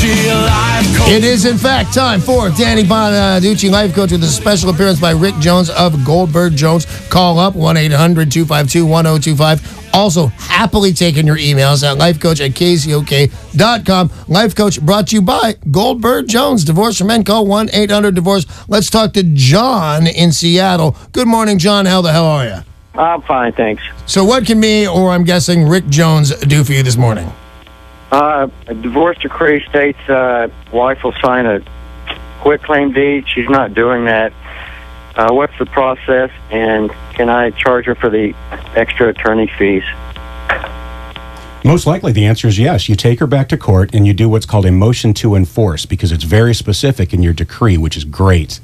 It is, in fact, time for Danny Bonaduce, life coach, with a special appearance by Rick Jones of Goldberg Jones. Call up 1-800-252-1025. Also, happily taking your emails at lifecoach@KZOK.com. Life Coach brought to you by Goldberg Jones. Divorce for men, call 1-800-DIVORCE. Let's talk to John in Seattle. Good morning, John. How the hell are you? I'm fine, thanks. So what can me, or I'm guessing Rick Jones, do for you this morning? A divorce decree states wife will sign a quitclaim deed. She's not doing that. What's the process, and can I charge her for the extra attorney fees? Most likely the answer is yes. You take her back to court and you do what's called a motion to enforce, because it's very specific in your decree, which is great.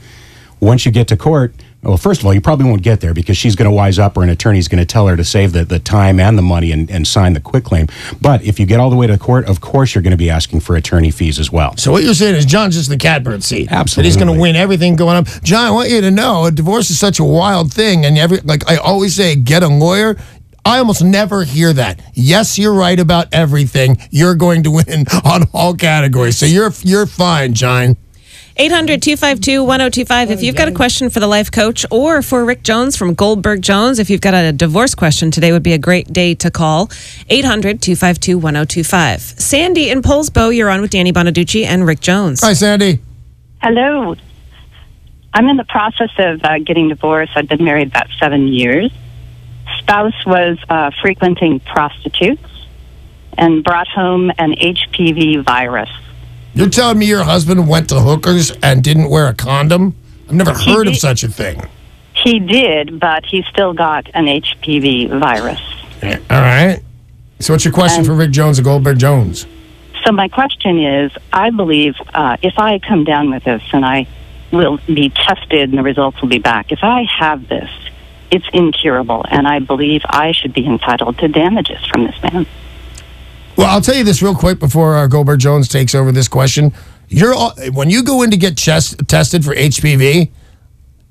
Once you get to court, well, first of all, you probably won't get there because she's going to wise up, or an attorney's going to tell her to save the time and the money and sign the quitclaim. But if you get all the way to court, of course you're going to be asking for attorney fees as well. So what you're saying is John's just the catbird seat. Absolutely. That he's going to win everything going up. John, I want you to know, a divorce is such a wild thing, and like I always say, get a lawyer. I almost never hear that. Yes, you're right about everything. You're going to win on all categories. So you're fine, John. 800-252-1025. If you've got a question for the life coach or for Rick Jones from Goldberg Jones, if you've got a divorce question, today would be a great day to call. 800-252-1025. Sandy in Poulsbo, you're on with Danny Bonaduce and Rick Jones. Hi, Sandy. Hello. I'm in the process of getting divorced. I've been married about 7 years. Spouse was frequenting prostitutes and brought home an HPV virus. You're telling me your husband went to hookers and didn't wear a condom? I've never heard of such a thing. He did, but he still got an HPV virus. Yeah, all right. So what's your question for Rick Jones of Goldberg Jones? So my question is, I believe if I come down with this and I will be tested and the results will be back, if I have this, it's incurable, and I believe I should be entitled to damages from this man. Well, I'll tell you this real quick before Goldberg Jones takes over this question. When you go in to get tested for HPV,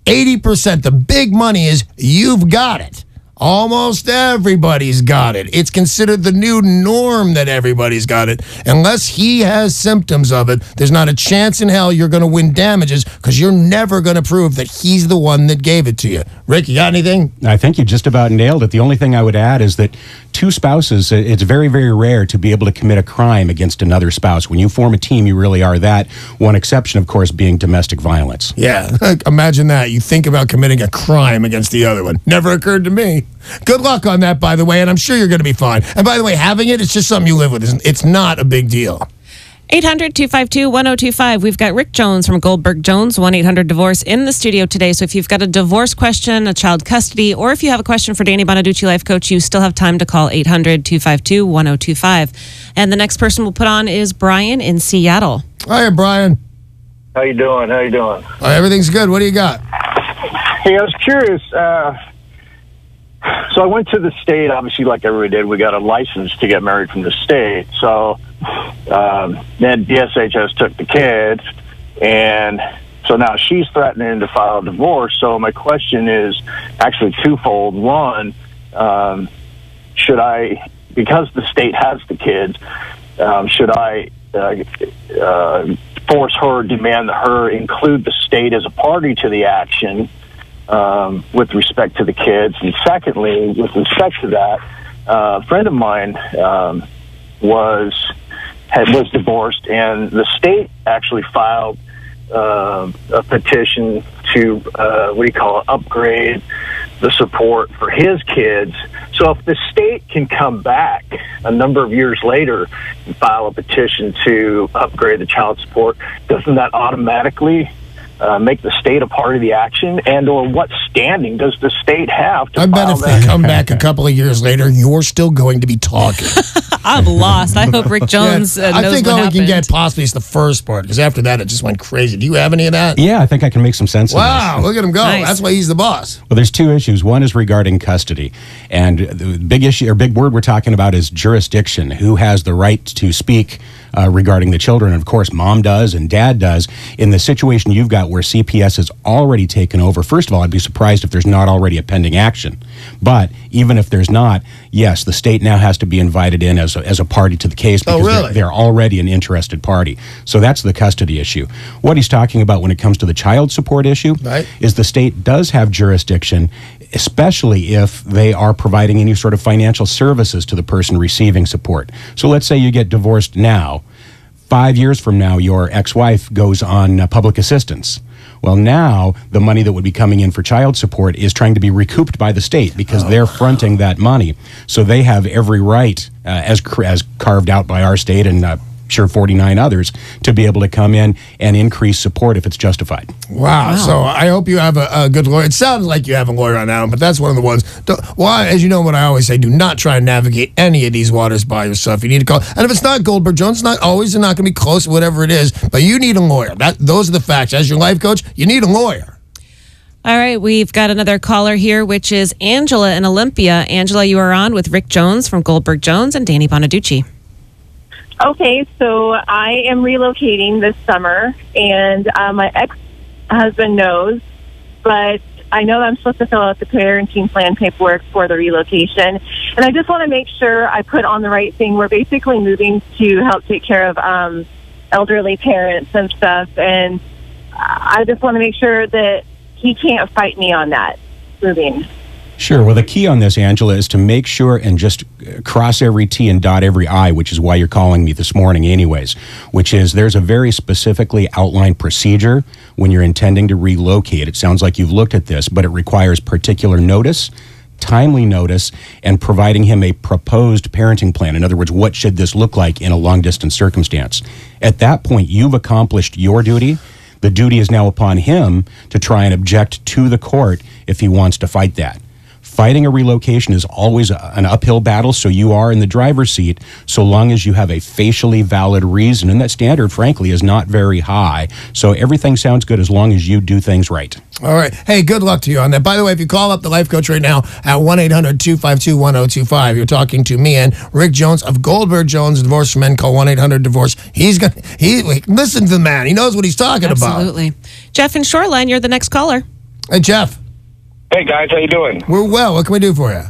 80%, the big money is you've got it. Almost everybody's got it. It's considered the new norm that everybody's got it. Unless he has symptoms of it, there's not a chance in hell you're going to win damages, because you're never going to prove that he's the one that gave it to you. Rick, you got anything? I think you just about nailed it. The only thing I would add is that two spouses, it's very, very rare to be able to commit a crime against another spouse. When you form a team, you really are that. One exception, of course, being domestic violence. Yeah, imagine that. You think about committing a crime against the other one. Never occurred to me. Good luck on that, by the way, and I'm sure you're going to be fine. And by the way, having it's just something you live with. It's not a big deal. 800-252-1025. We've got Rick Jones from Goldberg Jones, 1-800-DIVORCE, in the studio today. So if you've got a divorce question, a child custody, or if you have a question for Danny Bonaduce, life coach, you still have time to call 800-252-1025. And the next person we'll put on is Brian in Seattle. Hi, Brian. How you doing? Everything's good. What do you got? Hey, I was curious. So I went to the state, obviously, like everybody did. We got a license to get married from the state. So then DSHS took the kids, and so now she's threatening to file a divorce. So my question is actually twofold. One, should I, because the state has the kids, should I force her, demand that her include the state as a party to the action with respect to the kids? And secondly, with respect to that, a friend of mine was divorced, and the state actually filed a petition to upgrade the support for his kids. So if the state can come back a number of years later and file a petition to upgrade the child support, doesn't that automatically make the state a part of the action? And or what standing does the state have to I bet if that? they come back a couple of years later, you're still going to be talking. I'm lost. I hope Rick Jones knows I think what all happened. we can get possibly is the first part, because after that, it just went crazy. Do you have any of that? Yeah, I think I can make some sense of Wow, this. look at him go. Nice. That's why he's the boss. Well, there's two issues. One is regarding custody, and the big issue or big word we're talking about is jurisdiction. Who has the right to speak regarding the children? And of course, mom does and dad does. In the situation you've got, about where CPS has already taken over. First of all, I'd be surprised if there's not already a pending action. But even if there's not, yes, the state now has to be invited in as a party to the case because they're already an interested party. So that's the custody issue. What he's talking about when it comes to the child support issue is the state does have jurisdiction, especially if they are providing any sort of financial services to the person receiving support. So let's say you get divorced now. 5 years from now, your ex-wife goes on public assistance. Well, now the money that would be coming in for child support is trying to be recouped by the state because they're fronting that money. So they have every right, as carved out by our state and sure 49 others, to be able to come in and increase support if it's justified. Wow. So I hope you have a good lawyer. It sounds like you have a lawyer on that one, but that's one of the ones. Well, as you know what I always say, do not try and navigate any of these waters by yourself. You need to call. And if it's not Goldberg Jones, it's not always not going to be close, whatever it is, but you need a lawyer. Those are the facts. As your life coach, you need a lawyer. All right, we've got another caller here, which is Angela in Olympia. Angela, you are on with Rick Jones from Goldberg Jones and Danny Bonaduce. Okay, so I am relocating this summer, and my ex-husband knows, but I know that I'm supposed to fill out the parenting plan paperwork for the relocation, and I just want to make sure I put on the right thing. We're basically moving to help take care of elderly parents and stuff, and I just want to make sure that he can't fight me on that moving. Sure. Well, the key on this, Angela, is to make sure and just cross every T and dot every I, which is why you're calling me this morning anyways, which is there's a very specifically outlined procedure when you're intending to relocate. It sounds like you've looked at this, but it requires particular notice, timely notice, and providing him a proposed parenting plan. In other words, what should this look like in a long-distance circumstance? At that point, you've accomplished your duty. The duty is now upon him to try and object to the court if he wants to fight that. Fighting a relocation is always an uphill battle, so you are in the driver's seat so long as you have a facially valid reason. And that standard, frankly, is not very high. So everything sounds good as long as you do things right. All right. Hey, good luck to you on that. By the way, if you call up the life coach right now at 1-800-252-1025, you're talking to me and Rick Jones of Goldberg Jones Divorce for Men. Call 1-800-DIVORCE. Listen to the man. He knows what he's talking about. Absolutely. Jeff in Shoreline, you're the next caller. Hey, Jeff. Hey guys, how you doing? We're well. What can we do for you?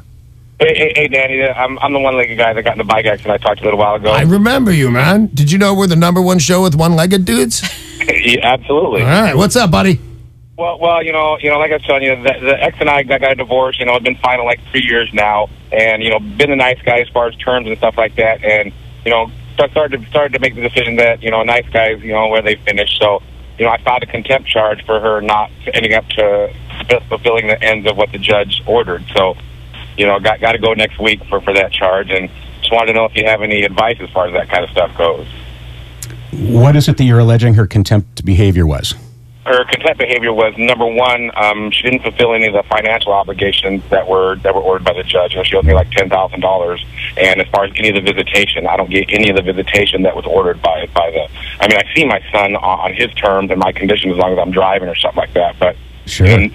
Hey Danny, I'm the one-legged guy that got in the bike accident I talked a little while ago. I remember you, man. Did you know we're the #1 show with one-legged dudes? Yeah, absolutely. All right, what's up, buddy? Well, you know, like I was telling you, the ex and I got a divorce. You know, it's been final like 3 years now, and you know, been a nice guy as far as terms and stuff like that, and you know, started to make the decision that you know, nice guys, you know, where they finish. So, you know, I filed a contempt charge for her not ending up to fulfilling the ends of what the judge ordered. So, you know, got to go next week for that charge, and just wanted to know if you have any advice as far as that kind of stuff goes. What is it that you're alleging her contempt behavior was? Her contempt behavior was, number one, she didn't fulfill any of the financial obligations that were ordered by the judge. You know, she owed me like $10,000, and as far as any of the visitation, I don't get any of the visitation that was ordered by the. I mean, I see my son on his terms and my condition as long as I'm driving or something like that, but. Sure. None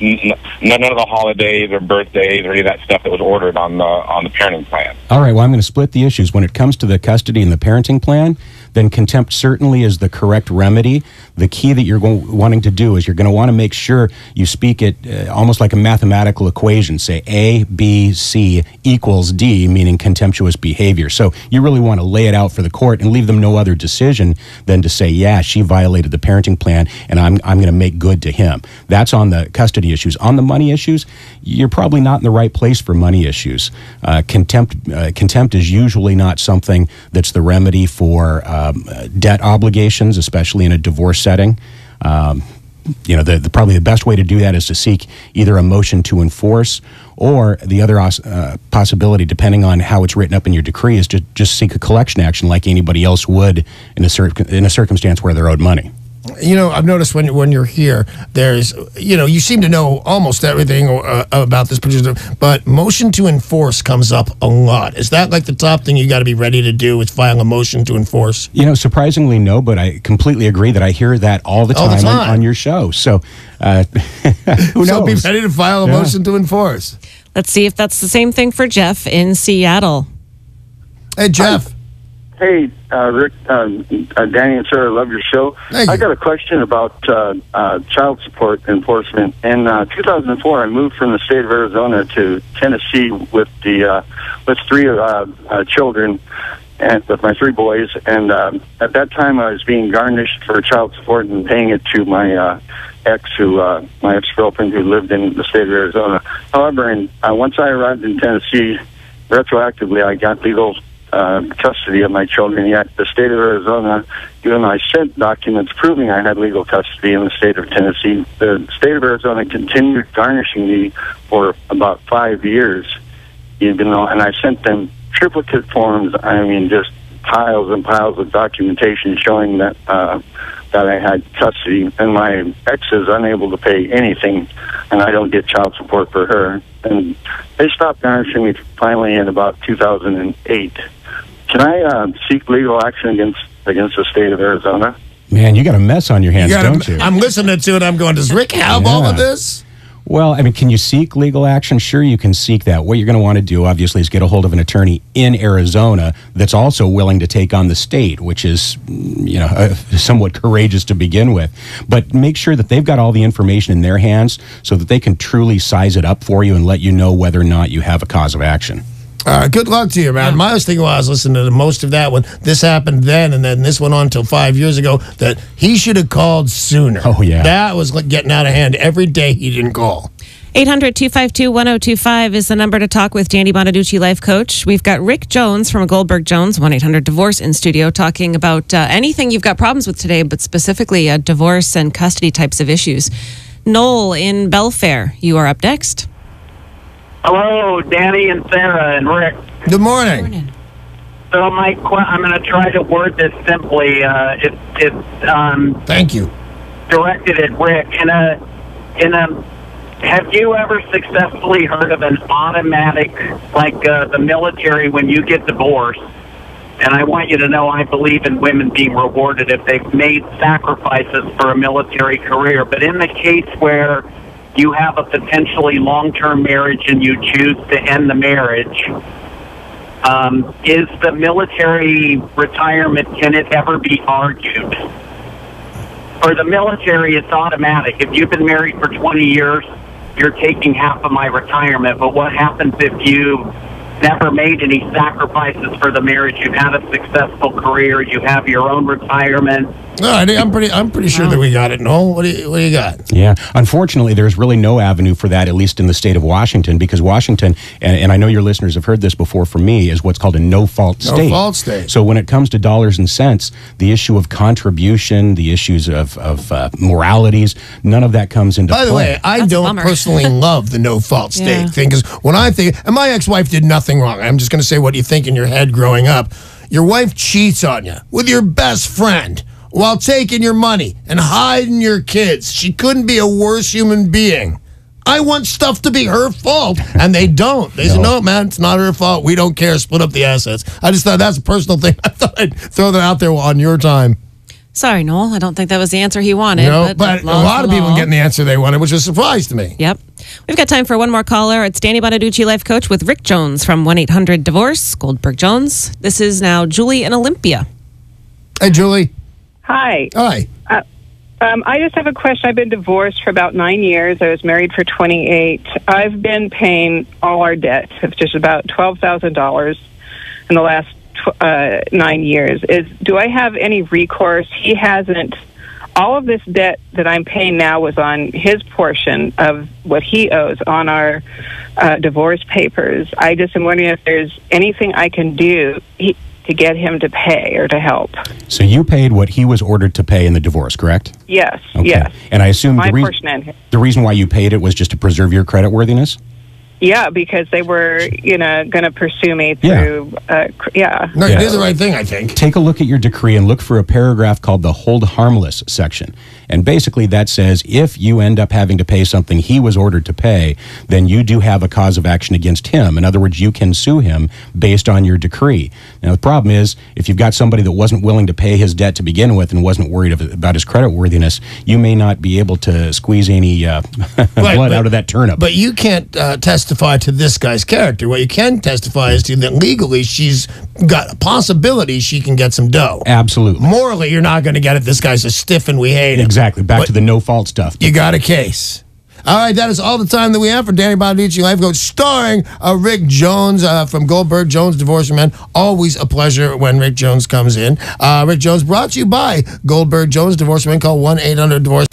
of the holidays or birthdays or any of that stuff that was ordered on the parenting plan. All right, well, I'm going to split the issues. When it comes to the custody and the parenting plan, then contempt certainly is the correct remedy. The key that you're wanting to do is you're going to want to make sure you speak it almost like a mathematical equation. Say A, B, C equals D, meaning contemptuous behavior. So you really want to lay it out for the court and leave them no other decision than to say, yeah, she violated the parenting plan, and I'm going to make good to him. That's on the custody issues. On the money issues, you're probably not in the right place for money issues. Contempt is usually not something that's the remedy for debt obligations, especially in a divorce setting. You know, probably the best way to do that is to seek either a motion to enforce, or the other possibility, depending on how it's written up in your decree, is to just seek a collection action like anybody else would in a circumstance where they're owed money. You know, I've noticed when you're here, there's, you know, you seem to know almost everything about this particular, but motion to enforce comes up a lot. Is that like the top thing you got to be ready to do is file a motion to enforce? You know, surprisingly, no, but I completely agree that I hear that all the time. On your show. So, who knows? So be ready to file a motion to enforce. Let's see if that's the same thing for Jeff in Seattle. Hey, Jeff. Hey, Rick, Danny and Sarah, I love your show. I got a question about child support enforcement. In 2004, I moved from the state of Arizona to Tennessee with three children, and with my three boys. And at that time, I was being garnished for child support and paying it to my my ex-girlfriend who lived in the state of Arizona. However, once I arrived in Tennessee, retroactively, I got legal custody of my children. Yet the state of Arizona, even though I sent documents proving I had legal custody in the state of Tennessee, the state of Arizona continued garnishing me for about 5 years. Even though, and I sent them triplicate forms. I mean, just piles and piles of documentation showing that that I had custody, and my ex is unable to pay anything, and I don't get child support for her. And they stopped garnishing me finally in about 2008. Can I seek legal action against the state of Arizona? Man, you got a mess on your hands, don't you? I'm listening to it. I'm going, does Rick have all of this? Well, I mean, can you seek legal action? Sure, you can seek that. What you're going to want to do, obviously, is get a hold of an attorney in Arizona that's also willing to take on the state, which is, somewhat courageous to begin with. But make sure that they've got all the information in their hands so that they can truly size it up for you and let you know whether or not you have a cause of action. Good luck to you, man. My thing while I was listening to most of that when this happened then, and then this went on until 5 years ago, that he should have called sooner. Oh, yeah. That was getting out of hand. Every day he didn't call. 800-252-1025 is the number to talk with Danny Bonaduce, life coach. We've got Rick Jones from Goldberg Jones, 1-800-DIVORCE in studio, talking about anything you've got problems with today, but specifically divorce and custody types of issues. Noel in Belfair, you are up next. Hello, Danny and Sarah and Rick. Good morning. So I'm going to try to word this simply. Thank you. Directed at Rick. Have you ever successfully heard of an automatic, like the military, when you get divorced? And I want you to know I believe in women being rewarded if they've made sacrifices for a military career. But in the case where you have a potentially long-term marriage and you choose to end the marriage, is the military retirement, can it ever be argued? For the military, it's automatic. If you've been married for 20 years, you're taking half of my retirement. But what happens if you never made any sacrifices for the marriage? You've had a successful career. You have your own retirement. All right, I'm pretty sure that we got it. Noel, what do you got? Yeah, unfortunately, there's really no avenue for that, at least in the state of Washington, because Washington, and I know your listeners have heard this before from me, is what's called a no-fault state. No-fault state. So when it comes to dollars and cents, the issue of contribution, the issues of moralities, none of that comes into play. By the way, I don't personally love the no-fault state thing, because when I think, and my ex-wife did nothing wrong. I'm just going to say what you think in your head growing up. Your wife cheats on you with your best friend while taking your money and hiding your kids. She couldn't be a worse human being. I want stuff to be her fault, and they don't. They say, no, man, it's not her fault. We don't care. Split up the assets. I just thought that's a personal thing. I thought I'd throw that out there on your time. Sorry, Noel. I don't think that was the answer he wanted. But a lot of people getting the answer they wanted, which was a surprise to me. Yep. We've got time for one more caller. It's Danny Bonaduce, life coach, with Rick Jones from 1-800-DIVORCE, Goldberg Jones. This is now Julie in Olympia. Hey, Julie. Hi. Hi. I just have a question. I've been divorced for about 9 years. I was married for 28. I've been paying all our debt of just about $12,000 in the last 9 years. Do I have any recourse? He hasn't. All of this debt that I'm paying now was on his portion of what he owes on our divorce papers. I just am wondering if there's anything I can do to get him to pay or to help. So you paid what he was ordered to pay in the divorce, correct? Yes, okay. Yes. And I assume the reason why you paid it was just to preserve your credit worthiness? Yeah, because they were, going to pursue me through, No, you did the right thing, I think. Take a look at your decree and look for a paragraph called the hold harmless section. And basically that says if you end up having to pay something he was ordered to pay, then you do have a cause of action against him. In other words, you can sue him based on your decree. Now, the problem is, if you've got somebody that wasn't willing to pay his debt to begin with and wasn't worried about his credit worthiness, you may not be able to squeeze any blood out of that turnip. But you can't testify to this guy's character. What you can testify is to that legally she's got a possibility she can get some dough. Absolutely. Morally, you're not going to get it. This guy's a stiff and we hate him. Exactly. Back But to the no-fault stuff. you got a case. All right, that is all the time that we have for Danny Bonaduce, Life Coach, starring Rick Jones from Goldberg Jones Divorce Men. Always a pleasure when Rick Jones comes in. Rick Jones brought to you by Goldberg Jones Divorce Men. Call 1-800-DIVORCE.